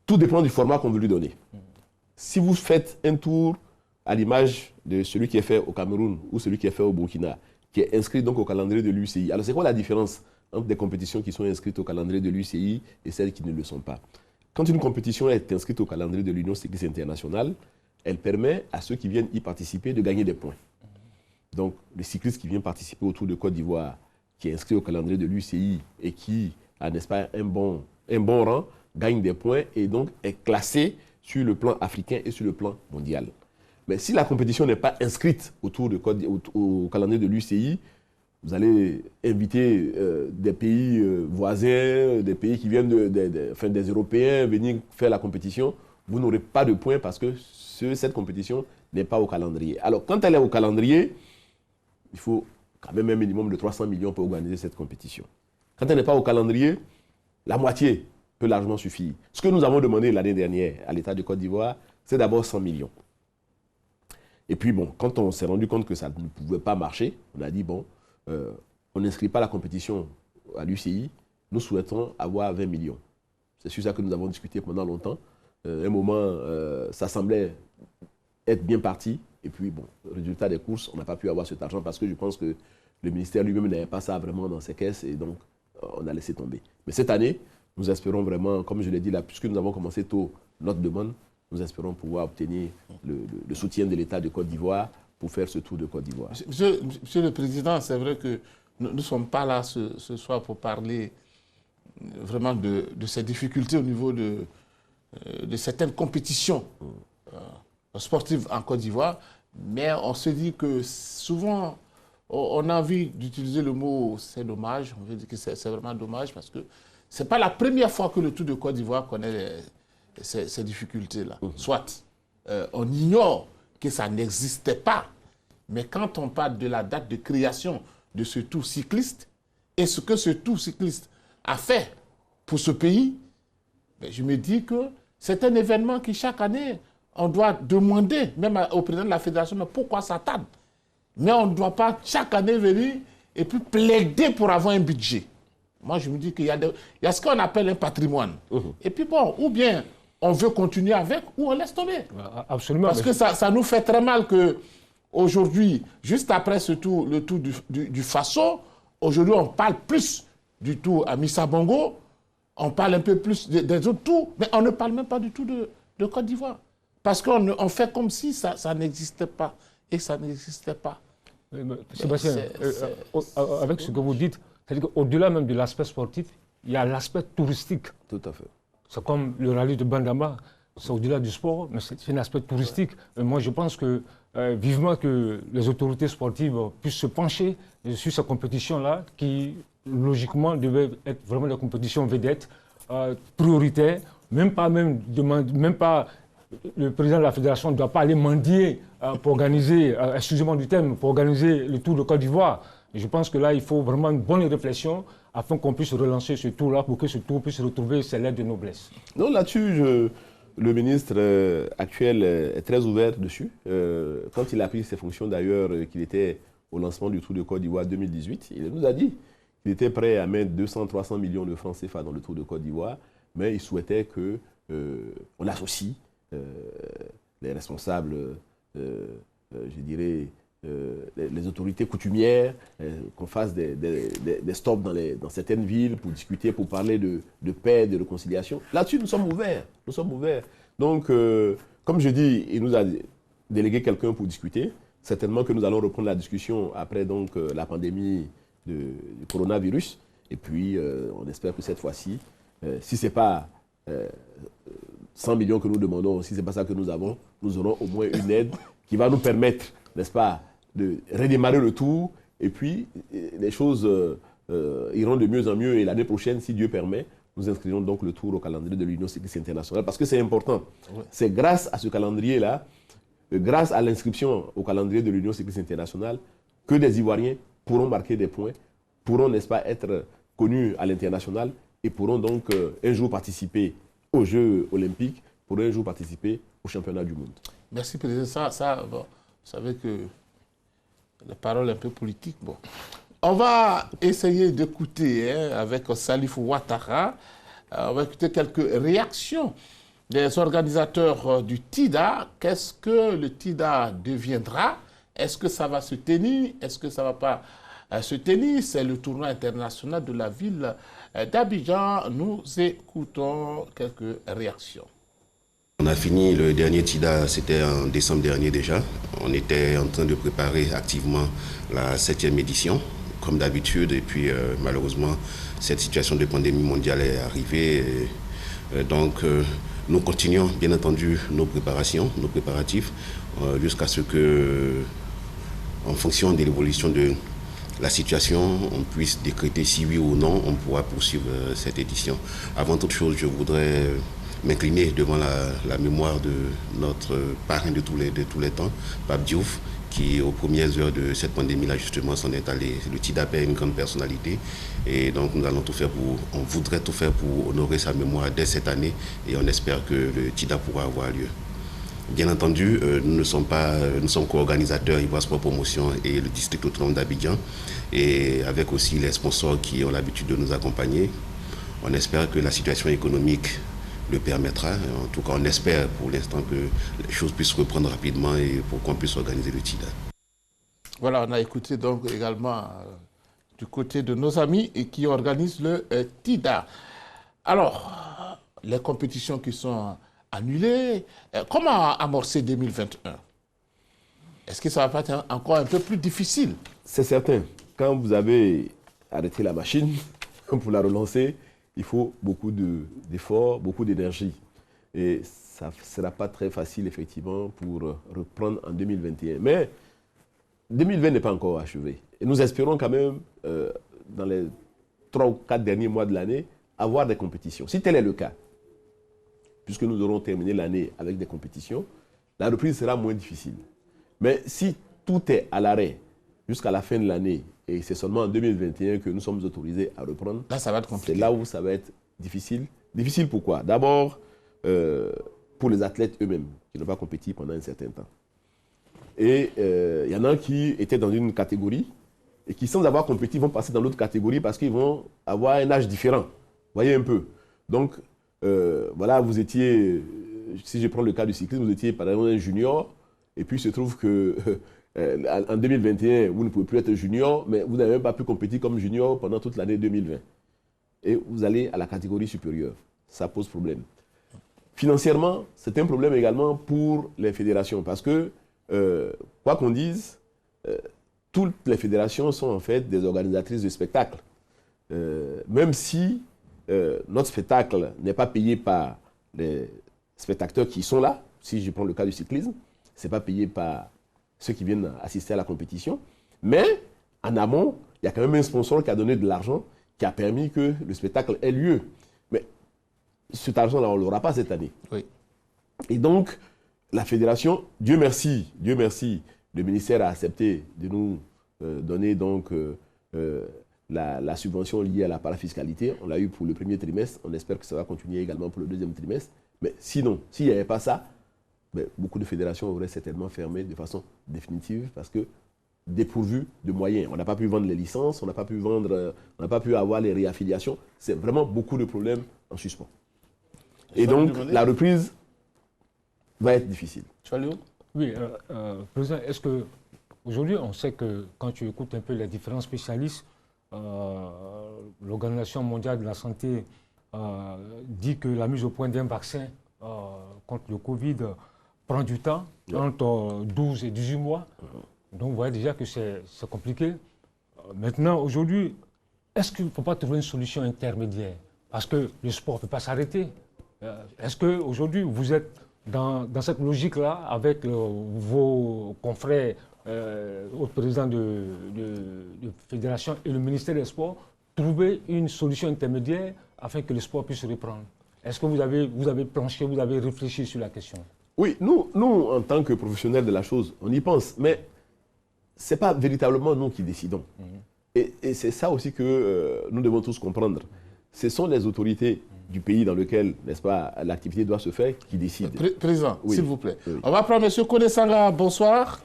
tout dépend du format qu'on veut lui donner. Si vous faites un tour à l'image de celui qui est fait au Cameroun ou celui qui est fait au Burkina, qui est inscrit donc au calendrier de l'UCI, alors c'est quoi la différence entre des compétitions qui sont inscrites au calendrier de l'UCI et celles qui ne le sont pas? Quand une compétition est inscrite au calendrier de l'Union cycliste internationale, elle permet à ceux qui viennent y participer de gagner des points. Donc, le cycliste qui vient participer au Tour de Côte d'Ivoire, qui est inscrit au calendrier de l'UCI et qui a, n'est-ce pas, un bon rang, gagne des points et donc est classé sur le plan africain et sur le plan mondial. Mais si la compétition n'est pas inscrite au calendrier de l'UCI, vous allez inviter des pays voisins, des pays qui viennent des Européens venir faire la compétition. Vous n'aurez pas de points parce que cette compétition n'est pas au calendrier. Alors, quand elle est au calendrier, il faut quand même un minimum de 300 millions pour organiser cette compétition. Quand elle n'est pas au calendrier, la moitié peut largement suffire. Ce que nous avons demandé l'année dernière à l'État de Côte d'Ivoire, c'est d'abord 100 millions. Et puis bon, quand on s'est rendu compte que ça ne pouvait pas marcher, on a dit bon, on n'inscrit pas la compétition à l'UCI, nous souhaitons avoir 20 millions. C'est sur ça que nous avons discuté pendant longtemps. Un moment, ça semblait être bien parti. Et puis, bon, résultat des courses, on n'a pas pu avoir cet argent parce que je pense que le ministère lui-même n'avait pas ça vraiment dans ses caisses et donc on a laissé tomber. Mais cette année, nous espérons vraiment, comme je l'ai dit là, puisque nous avons commencé tôt notre demande, nous espérons pouvoir obtenir le soutien de l'État de Côte d'Ivoire pour faire ce tour de Côte d'Ivoire. Monsieur le Président, c'est vrai que nous ne sommes pas là ce soir pour parler vraiment de ces difficultés au niveau de certaines compétitions sportives en Côte d'Ivoire, mais on se dit que souvent, on a envie d'utiliser le mot « c'est dommage », on veut dire que c'est vraiment dommage parce que ce n'est pas la première fois que le Tour de Côte d'Ivoire connaît ces difficultés-là. Soit on ignore que ça n'existait pas, mais quand on parle de la date de création de ce tour cycliste et ce que ce tour cycliste a fait pour ce pays, je me dis que c'est un événement qui, chaque année, on doit demander, même au président de la fédération, mais pourquoi ça tarde? Mais on ne doit pas chaque année venir et puis plaider pour avoir un budget. Moi, je me dis qu'il y a ce qu'on appelle un patrimoine. Et puis bon, ou bien on veut continuer avec, ou on laisse tomber. Absolument. Parce que ça nous fait très mal qu'aujourd'hui, juste après ce tour, le tour du Faso, aujourd'hui on parle plus du tour à Missa Bongo, on parle un peu plus des autres tours, mais on ne parle même pas du tout de Côte d'Ivoire. Parce qu'on fait comme si ça n'existait pas. Et ça n'existait pas. Sébastien, avec ce que vous dites, c'est-à-dire qu'au-delà même de l'aspect sportif, il y a l'aspect touristique. Tout à fait. C'est comme le rallye de Bandama, c'est au-delà du sport, mais c'est un aspect touristique. Et moi, je pense que vivement que les autorités sportives puissent se pencher sur ces compétitions-là, qui logiquement devaient être vraiment des compétitions vedettes, prioritaires, même pas le président de la fédération ne doit pas aller mendier pour organiser, excusez-moi du terme, pour organiser le Tour de Côte d'Ivoire. Je pense que là, il faut vraiment une bonne réflexion afin qu'on puisse relancer ce tour-là pour que ce tour puisse retrouver ses lettres de noblesse. Non, là-dessus, le ministre actuel est très ouvert dessus. Quand il a pris ses fonctions, d'ailleurs, qu'il était au lancement du Tour de Côte d'Ivoire 2018, il nous a dit qu'il était prêt à mettre 200-300 millions de francs CFA dans le Tour de Côte d'Ivoire, mais il souhaitait qu'on associe les responsables, je dirais, les autorités coutumières, qu'on fasse des stops dans certaines villes pour discuter, pour parler de paix, de réconciliation. Là-dessus, nous sommes ouverts. Nous sommes ouverts. Donc, comme je dis, il nous a délégué quelqu'un pour discuter. Certainement que nous allons reprendre la discussion après donc, la pandémie du coronavirus. Et puis, on espère que cette fois-ci, si ce n'est pas 100 millions que nous demandons, si ce n'est pas ça que nous avons, nous aurons au moins une aide qui va nous permettre, n'est-ce pas, de redémarrer le tour. Et puis, les choses iront de mieux en mieux. Et l'année prochaine, si Dieu permet, nous inscrirons donc le tour au calendrier de l'Union cycliste internationale. Parce que c'est important. Ouais. C'est grâce à ce calendrier-là, grâce à l'inscription au calendrier de l'Union cycliste internationale, que des Ivoiriens pourront marquer des points, pourront, n'est-ce pas, être connus à l'international et pourront donc un jour participer aux Jeux olympiques, pourront un jour participer au championnat du monde. Merci, Président. Bon, vous savez que la parole est un peu politique. Bon. On va essayer d'écouter avec Salifou Ouattara, on va écouter quelques réactions des organisateurs du TIDA. Qu'est-ce que le TIDA deviendra? Est-ce que ça va se tenir? Est-ce que ça ne va pas se tenir? C'est le tournoi international de la ville d'Abidjan. Nous écoutons quelques réactions. On a fini le dernier TIDA, c'était en décembre dernier déjà. On était en train de préparer activement la 7e édition, comme d'habitude. Et puis malheureusement, cette situation de pandémie mondiale est arrivée. Donc nous continuons bien entendu nos préparations, nos préparatifs, jusqu'à ce que, en fonction de l'évolution de la situation, on puisse décréter si oui ou non on pourra poursuivre cette édition. Avant toute chose, je voudrais m'incliner devant la mémoire de notre parrain de tous les temps, Pape Diouf, qui aux premières heures de cette pandémie-là justement s'en est allé. Le TIDA est une grande personnalité et donc nous allons tout faire on voudrait tout faire pour honorer sa mémoire dès cette année et on espère que le TIDA pourra avoir lieu. Bien entendu, nous sommes co-organisateurs Ivoire Sport Promotion et le district autonome d'Abidjan et avec aussi les sponsors qui ont l'habitude de nous accompagner. On espère que la situation économique le permettra. En tout cas, on espère pour l'instant que les choses puissent reprendre rapidement et pour qu'on puisse organiser le TIDA. Voilà, on a écouté donc également du côté de nos amis qui organisent le TIDA. Alors, les compétitions qui sont annulées, comment amorcer 2021? Est-ce que ça va pas être encore un peu plus difficile? C'est certain. Quand vous avez arrêté la machine pour la relancer, il faut beaucoup d'efforts, beaucoup d'énergie. Et ça ne sera pas très facile, effectivement, pour reprendre en 2021. Mais 2020 n'est pas encore achevé. Et nous espérons quand même, dans les 3 ou 4 derniers mois de l'année, avoir des compétitions. Si tel est le cas, puisque nous aurons terminé l'année avec des compétitions, la reprise sera moins difficile. Mais si tout est à l'arrêt jusqu'à la fin de l'année, et c'est seulement en 2021 que nous sommes autorisés à reprendre. Là, ça va être compliqué. C'est là où ça va être difficile. Difficile pourquoi? D'abord, pour les athlètes eux-mêmes, qui n'ont pas compéti pendant un certain temps. Et il y en a qui étaient dans une catégorie et qui, sans avoir compéti, vont passer dans l'autre catégorie parce qu'ils vont avoir un âge différent. Vous voyez un peu. Donc, voilà, vous étiez, si je prends le cas du cyclisme, vous étiez par exemple un junior, et puis il se trouve que en 2021, vous ne pouvez plus être junior, mais vous n'avez même pas pu compétir comme junior pendant toute l'année 2020. Et vous allez à la catégorie supérieure. Ça pose problème. Financièrement, c'est un problème également pour les fédérations, parce que, quoi qu'on dise, toutes les fédérations sont en fait des organisatrices de spectacles. Même si notre spectacle n'est pas payé par les spectateurs qui sont là, si je prends le cas du cyclisme, ce n'est pas payé par ceux qui viennent assister à la compétition. Mais en amont, il y a quand même un sponsor qui a donné de l'argent, qui a permis que le spectacle ait lieu. Mais cet argent-là, on ne l'aura pas cette année. Oui. Et donc, la fédération, Dieu merci, le ministère a accepté de nous donner donc la subvention liée à la parafiscalité. On l'a eu pour le premier trimestre. On espère que ça va continuer également pour le deuxième trimestre. Mais sinon, s'il n'y avait pas ça, beaucoup de fédérations auraient certainement fermé de façon définitive parce que dépourvu de moyens. On n'a pas pu vendre les licences, on n'a pas pu avoir les réaffiliations. C'est vraiment beaucoup de problèmes en suspens. Et donc, la reprise va être difficile. Oui, Président, est-ce que Aujourd'hui, on sait que quand tu écoutes un peu les différents spécialistes, l'Organisation mondiale de la santé dit que la mise au point d'un vaccin contre le Covid prend du temps, entre 12 et 18 mois. Donc, vous voyez déjà que c'est compliqué. Maintenant, aujourd'hui, est-ce qu'il ne faut pas trouver une solution intermédiaire? Parce que le sport ne peut pas s'arrêter. Est-ce qu'aujourd'hui, vous êtes dans cette logique-là avec vos confrères au président de fédération et le ministère des Sports, trouver une solution intermédiaire afin que le sport puisse reprendre? Est-ce que vous avez planché, vous avez réfléchi sur la question? Oui, nous, en tant que professionnels de la chose, on y pense, mais ce n'est pas véritablement nous qui décidons. Et c'est ça aussi que nous devons tous comprendre. Ce sont les autorités du pays dans lequel, n'est-ce pas, l'activité doit se faire qui décident. Président, oui. s'il vous plaît. Oui. On va prendre M. Koné-Sanga. Bonsoir.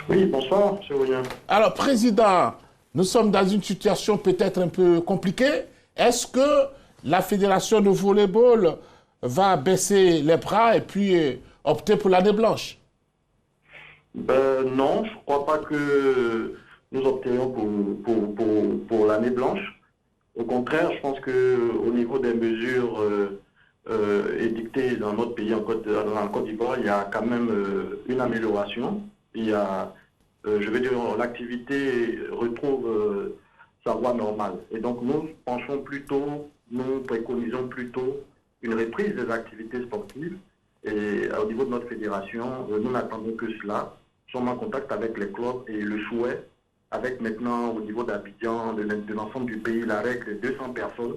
Oui, bonsoir, M. William. Alors, Président, nous sommes dans une situation peut-être un peu compliquée. Est-ce que la fédération de volleyball va baisser les bras et puis opter pour l'année blanche? Non, je ne crois pas que nous opterions pour l'année blanche. Au contraire, je pense qu'au niveau des mesures édictées dans notre pays, en Côte d'Ivoire, il y a quand même une amélioration. Il y a, je veux dire, l'activité retrouve sa voie normale. Et donc nous penchons plutôt, nous préconisons plutôt une reprise des activités sportives. Et au niveau de notre fédération, nous n'attendons que cela. Nous sommes en contact avec les clubs et le souhait, avec maintenant au niveau d'Abidjan, de l'ensemble du pays, la règle de 200 personnes,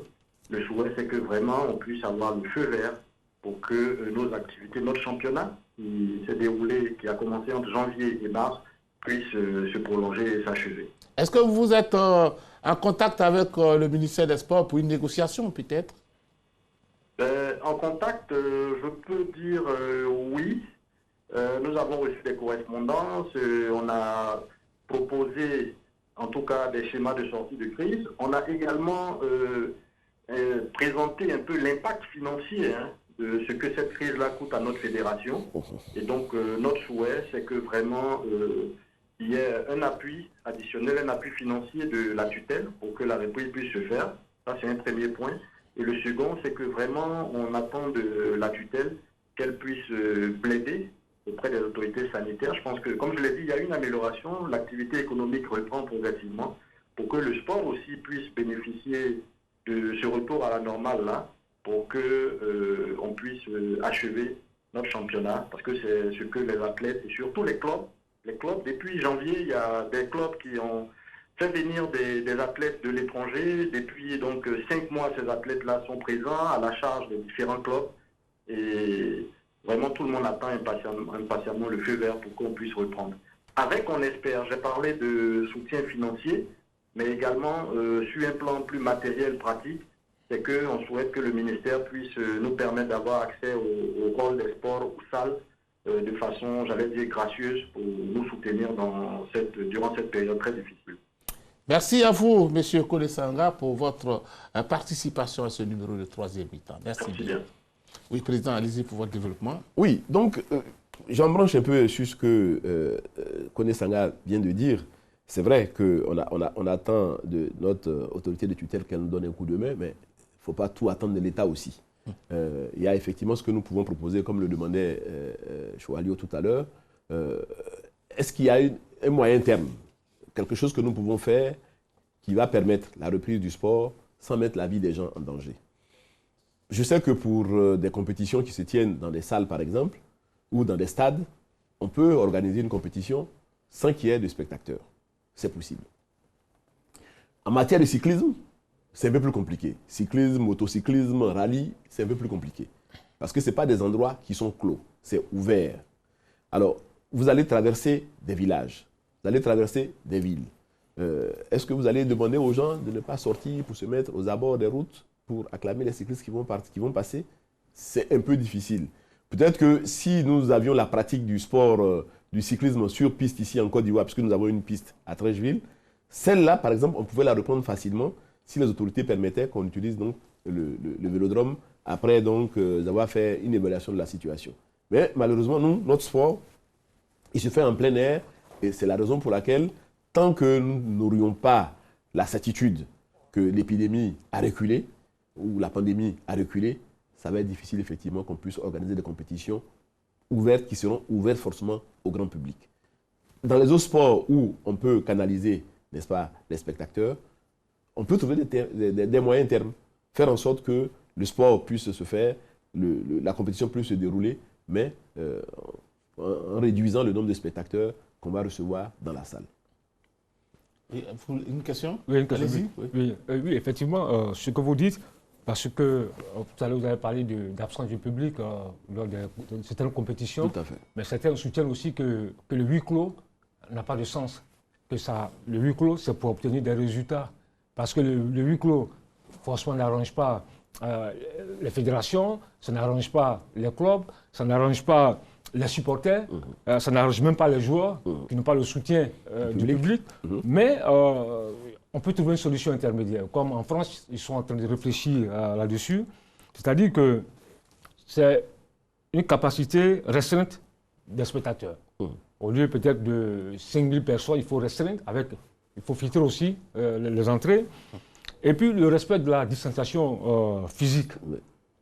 le souhait c'est que vraiment on puisse avoir le feu vert pour que nos activités, notre championnat qui s'est déroulé, qui a commencé entre janvier et mars, puisse se prolonger et s'achever. Est-ce que vous êtes en contact avec le ministère des Sports pour une négociation peut-être? En contact, je peux dire oui. Nous avons reçu des correspondances, on a proposé en tout cas des schémas de sortie de crise. On a également présenté un peu l'impact financier de ce que cette crise-là coûte à notre fédération. Et donc notre souhait, c'est que vraiment il y ait un appui additionnel, un appui financier de la tutelle pour que la reprise puisse se faire. Ça, c'est un premier point. Et le second, c'est que vraiment on attend de la tutelle qu'elle puisse plaider auprès des autorités sanitaires. Je pense que, comme je l'ai dit, il y a une amélioration. L'activité économique reprend progressivement pour que le sport aussi puisse bénéficier de ce retour à la normale là, pour que on puisse achever notre championnat. Parce que c'est ce que les athlètes et surtout les clubs, depuis janvier, il y a des clubs qui ont fait venir des athlètes de l'étranger. Depuis donc 5 mois, ces athlètes-là sont présents à la charge des différents clubs. Et vraiment, tout le monde attend impatiemment le feu vert pour qu'on puisse reprendre. Avec, on espère, j'ai parlé de soutien financier, mais également sur un plan plus matériel, pratique, c'est qu'on souhaite que le ministère puisse nous permettre d'avoir accès au rôle des sports, aux salles, de façon, j'allais dire, gracieuse pour nous soutenir durant cette période très difficile. Merci à vous, M. Koné-Sanga, pour votre participation à ce numéro de 3e mi-temps. Merci bien. Oui, Président, allez-y pour votre développement. Oui, donc, j'embranche un peu sur ce que Koné-Sanga vient de dire. C'est vrai qu'on attend de notre autorité de tutelle qu'elle nous donne un coup de main, mais il ne faut pas tout attendre de l'État aussi. Il y a effectivement ce que nous pouvons proposer, comme le demandait Choualio tout à l'heure. Est-ce qu'il y a un moyen terme, quelque chose que nous pouvons faire qui va permettre la reprise du sport sans mettre la vie des gens en danger? Je sais que pour des compétitions qui se tiennent dans des salles, par exemple, ou dans des stades, on peut organiser une compétition sans qu'il y ait de spectateurs. C'est possible. En matière de cyclisme, c'est un peu plus compliqué. Cyclisme, motocyclisme, rallye, c'est un peu plus compliqué. Parce que ce n'est pas des endroits qui sont clos, c'est ouvert. Alors, vous allez traverser des villages, vous allez traverser des villes. Est-ce que vous allez demander aux gens de ne pas sortir pour se mettre aux abords des routes pour acclamer les cyclistes qui vont passer? C'est un peu difficile. Peut-être que si nous avions la pratique du sport, du cyclisme sur piste ici en Côte d'Ivoire, puisque nous avons une piste à Trècheville, celle-là, par exemple, on pouvait la reprendre facilement si les autorités permettaient qu'on utilise donc le vélodrome après donc avoir fait une évaluation de la situation. Mais malheureusement, nous, notre sport, il se fait en plein air Et c'est la raison pour laquelle, tant que nous n'aurions pas la certitude que l'épidémie a reculé, ou la pandémie a reculé, ça va être difficile effectivement qu'on puisse organiser des compétitions ouvertes qui seront ouvertes forcément au grand public. Dans les autres sports où on peut canaliser, n'est-ce pas, les spectateurs, on peut trouver des moyens termes, faire en sorte que le sport puisse se faire, la compétition puisse se dérouler, mais en réduisant le nombre de spectateurs qu'on va recevoir dans la salle. Et une question? Oui, une question. Allez-y. Oui, effectivement, ce que vous dites, parce que tout à l'heure vous avez parlé d'absence du public lors de certaines compétitions, Tout à fait. mais certains soutiennent aussi que le huis clos n'a pas de sens. Le huis clos, c'est pour obtenir des résultats. Parce que le huis clos, forcément, n'arrange pas les fédérations, ça n'arrange pas les clubs, ça n'arrange pas les supporters, ça n'arrange même pas les joueurs qui n'ont pas le soutien du public. Mais on peut trouver une solution intermédiaire. Comme en France, ils sont en train de réfléchir là-dessus. C'est-à-dire que c'est une capacité restreinte des spectateurs. Au lieu peut-être de 5000 personnes, il faut restreindre, il faut filtrer aussi les entrées. Et puis le respect de la distanciation physique.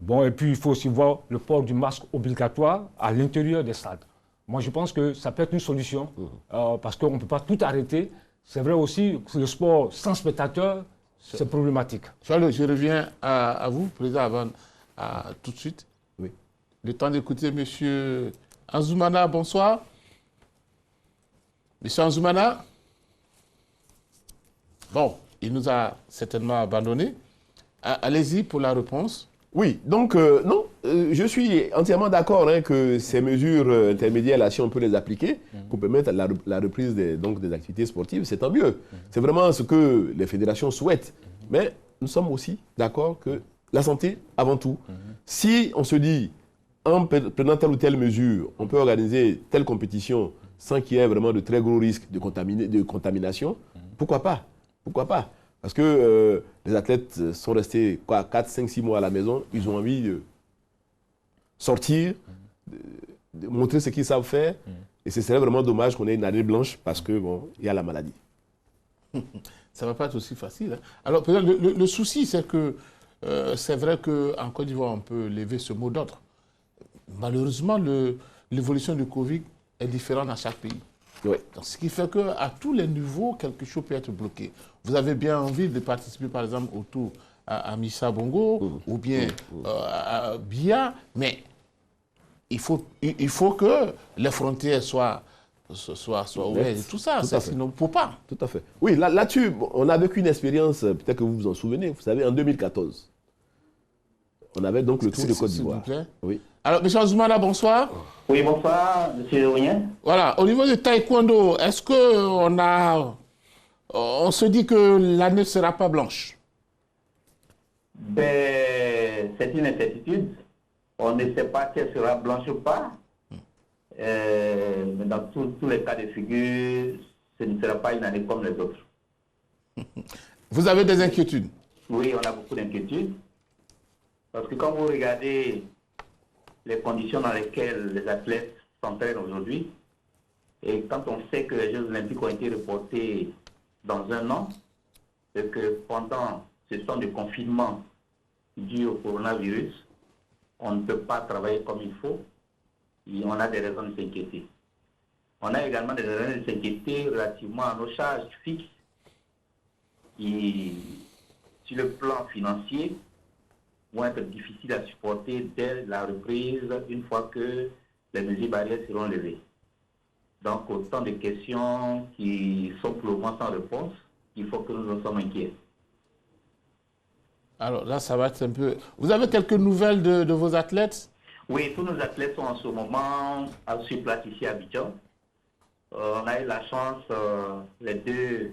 Bon, et puis il faut aussi voir le port du masque obligatoire à l'intérieur des stades. Moi, je pense que ça peut être une solution parce qu'on ne peut pas tout arrêter. C'est vrai aussi que le sport sans spectateurs, c'est problématique. Charles, je reviens à vous, Président Avan, tout de suite. Oui. Le temps d'écouter M. Anzoumana, bonsoir. M. Anzoumana? Bon, il nous a certainement abandonnés. Allez-y pour la réponse. Oui, donc non, je suis entièrement d'accord que ces mesures intermédiaires, là, si on peut les appliquer pour permettre la reprise des activités sportives, c'est tant mieux. C'est vraiment ce que les fédérations souhaitent. Mais nous sommes aussi d'accord que la santé avant tout. Si on se dit, en prenant telle ou telle mesure, on peut organiser telle compétition sans qu'il y ait vraiment de très gros risques de contamination, pourquoi pas? Pourquoi pas? Parce que les athlètes sont restés 4, 5, 6 mois à la maison, ils ont envie de sortir, de montrer ce qu'ils savent faire. Et ce serait vraiment dommage qu'on ait une année blanche parce que bon, il y a la maladie. Ça ne va pas être aussi facile. Hein. Alors, le souci, c'est que c'est vrai qu'en Côte d'Ivoire, on peut lever ce mot d'ordre. Malheureusement, l'évolution du Covid est différente dans chaque pays. Oui. Donc, ce qui fait qu'à tous les niveaux, quelque chose peut être bloqué. Vous avez bien envie de participer, par exemple, au tour à Missa Bongo ou bien à Bia, mais il faut que les frontières soient ouvertes et tout ça. Sinon, on ne peut pas. Tout à fait. Oui, là-dessus, on a vécu une expérience, peut-être que vous vous en souvenez, vous savez, en 2014. On avait donc le tour de Côte d'Ivoire. S'il vous plaît. Oui. Alors, M. Anzoumana, bonsoir. Oui, bonsoir, M. Rien. Voilà, au niveau du taekwondo, est-ce on se dit que l'année ne sera pas blanche? Ben, c'est une incertitude. On ne sait pas si elle sera blanche ou pas. Mais dans tous les cas de figure, ce ne sera pas une année comme les autres. Vous avez des inquiétudes? Oui, on a beaucoup d'inquiétudes. Parce que quand vous regardez les conditions dans lesquelles les athlètes s'entraînent aujourd'hui, et quand on sait que les Jeux Olympiques ont été reportés dans 1 an, et que pendant ce temps de confinement dû au coronavirus, on ne peut pas travailler comme il faut, et on a des raisons de s'inquiéter. On a également des raisons de s'inquiéter relativement à nos charges fixes qui, sur le plan financier, vont être difficiles à supporter dès la reprise, une fois que les mesures barrières seront levées. Donc, autant de questions qui sont pour le moment sans réponse, il faut que nous en soyons inquiets. Alors là, ça va être un peu... Vous avez quelques nouvelles de vos athlètes? Oui, tous nos athlètes sont en ce moment sur place ici à Abidjan. On a eu la chance, les 2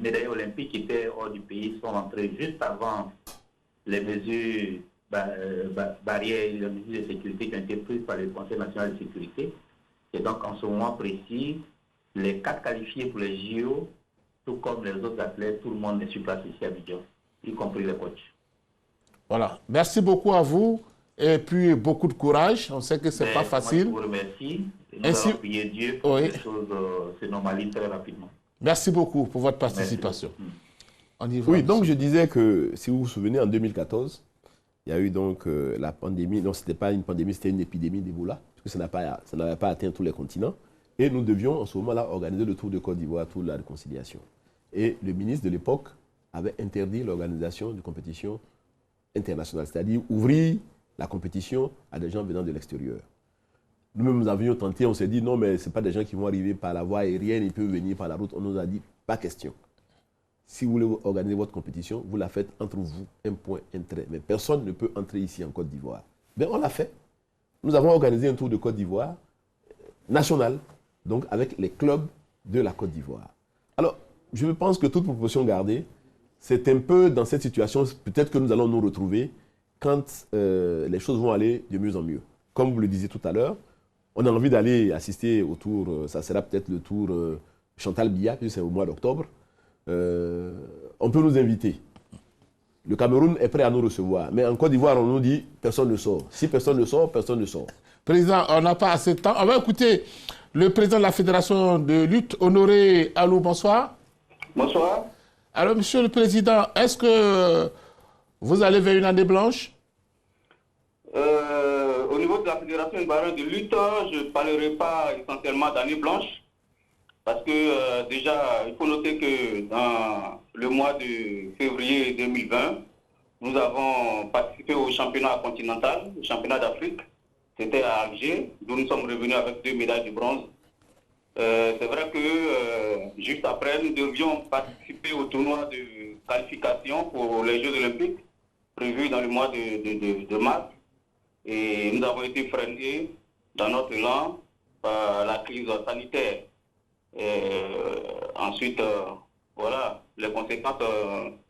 médailles olympiques qui étaient hors du pays sont rentrées juste avant les mesures barrières et les mesures de sécurité qui ont été prises par le Conseil national de sécurité. Et donc, en ce moment précis, les 4 qualifiés pour les JO, tout comme les autres athlètes, tout le monde est sur place ici à Abidjan, y compris les coachs. Voilà. Merci beaucoup à vous. et puis beaucoup de courage. On sait que ce n'est pas facile. Je vous remercie. Nous Ainsi, allons prier Dieu pour oui. que les choses se normalisent très rapidement. Merci beaucoup pour votre participation. On y va, Oui, donc monsieur. je disais que, si vous vous souvenez, en 2014, il y a eu donc la pandémie. Non, ce n'était pas une pandémie, c'était une épidémie d'Ebola, parce que ça n'avait pas atteint tous les continents. Et nous devions, en ce moment-là, organiser le Tour de Côte d'Ivoire, Tour de la réconciliation. Et le ministre de l'époque avait interdit l'organisation de compétitions internationales, c'est-à-dire ouvrir la compétition à des gens venant de l'extérieur. Nous-mêmes, nous avions tenté, on s'est dit, non, mais ce n'est pas des gens qui vont arriver par la voie aérienne, ils peuvent venir par la route. On nous a dit, pas question. Si vous voulez organiser votre compétition, vous la faites entre vous, un point, un trait. Mais personne ne peut entrer ici en Côte d'Ivoire. Ben, on l'a fait. Nous avons organisé un Tour de Côte d'Ivoire national, donc avec les clubs de la Côte d'Ivoire. Alors, je pense que toute proportion gardée, c'est un peu dans cette situation, peut-être que nous allons nous retrouver quand les choses vont aller de mieux en mieux. Comme vous le disiez tout à l'heure, on a envie d'aller assister au tour, ça sera peut-être le tour Chantal Biya, puisque c'est au mois d'octobre. On peut nous inviter. Le Cameroun est prêt à nous recevoir. Mais en Côte d'Ivoire, on nous dit personne ne sort. Si personne ne sort, personne ne sort. Président, on n'a pas assez de temps. On va écouter le président de la Fédération de lutte, Honoré Alou. Bonsoir. Bonsoir. Alors, monsieur le président, est-ce que vous allez vers une année blanche? Au niveau de la Fédération ivoirienne de lutte, je ne parlerai pas essentiellement d'année blanche. Parce que déjà, il faut noter que dans le mois de février 2020, nous avons participé au championnat continental, le championnat d'Afrique. C'était à Alger, d'où nous sommes revenus avec 2 médailles de bronze. C'est vrai que juste après, nous devions participer au tournoi de qualification pour les Jeux olympiques prévus dans le mois de mars. Et nous avons été freinés dans notre élan par la crise sanitaire. Ensuite, voilà, les conséquences,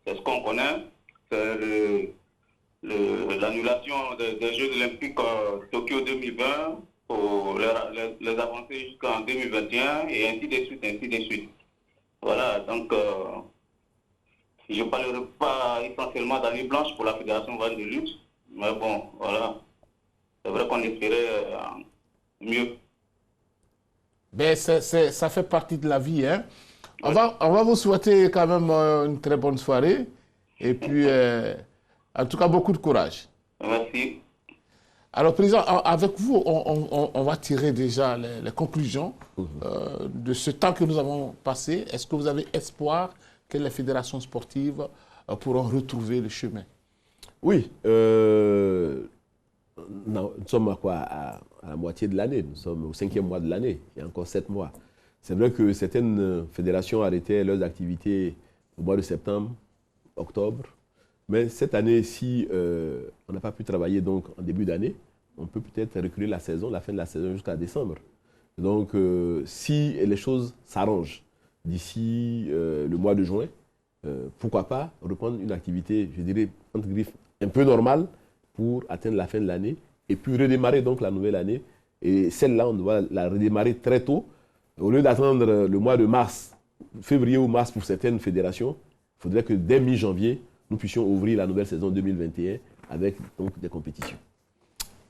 c'est ce qu'on connaît. C'est l'annulation des Jeux olympiques Tokyo 2020 pour les avancées jusqu'en 2021 et ainsi de suite, ainsi de suite. Voilà, donc je ne parlerai pas essentiellement d'année blanche pour la Fédération ivoirienne de lutte, mais bon, voilà, c'est vrai qu'on espérait mieux. Ben, ça fait partie de la vie. Hein? On va vous souhaiter quand même une très bonne soirée. Et puis, en tout cas, beaucoup de courage. Merci. Alors, président, avec vous, on va tirer déjà les conclusions de ce temps que nous avons passé. Est-ce que vous avez espoir que les fédérations sportives pourront retrouver le chemin? Oui. Nous sommes à la moitié de l'année, nous sommes au 5e mois de l'année, il y a encore 7 mois. C'est vrai que certaines fédérations arrêtaient leurs activités au mois de septembre, octobre, mais cette année, si on n'a pas pu travailler donc en début d'année, on peut peut-être reculer la saison, la fin de la saison jusqu'à décembre. Donc si les choses s'arrangent d'ici le mois de juin, pourquoi pas reprendre une activité, je dirais, entre griffes, un peu normale, pour atteindre la fin de l'année et puis redémarrer donc la nouvelle année. Et celle-là, on doit la redémarrer très tôt. Au lieu d'attendre le mois de mars, février ou mars pour certaines fédérations, il faudrait que dès mi-janvier, nous puissions ouvrir la nouvelle saison 2021 avec donc des compétitions.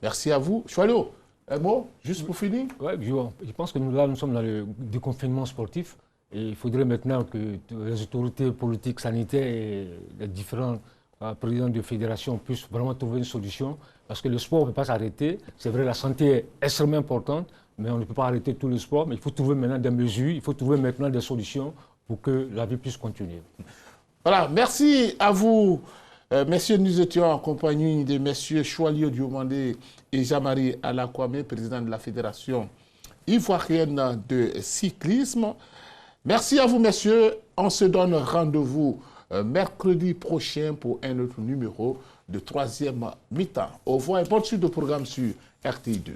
Merci à vous. Choualio, un mot, juste pour finir? Ouais, je pense que nous sommes dans le déconfinement sportif. Et il faudrait maintenant que les autorités politiques, sanitaires et les différents président de fédération puisse vraiment trouver une solution, parce que le sport ne peut pas s'arrêter. C'est vrai, la santé est extrêmement importante, mais on ne peut pas arrêter tout le sport. Mais il faut trouver maintenant des mesures, il faut trouver maintenant des solutions pour que la vie puisse continuer. Voilà, merci à vous, messieurs. Nous étions en compagnie de messieurs Choualio Diomandé et Jean-Marie Alakwame, président de la Fédération ivoirienne de cyclisme. Merci à vous, messieurs. On se donne rendez-vous mercredi prochain pour un autre numéro de 3e mi-temps. Au revoir et bonne suite de programme sur RTI2.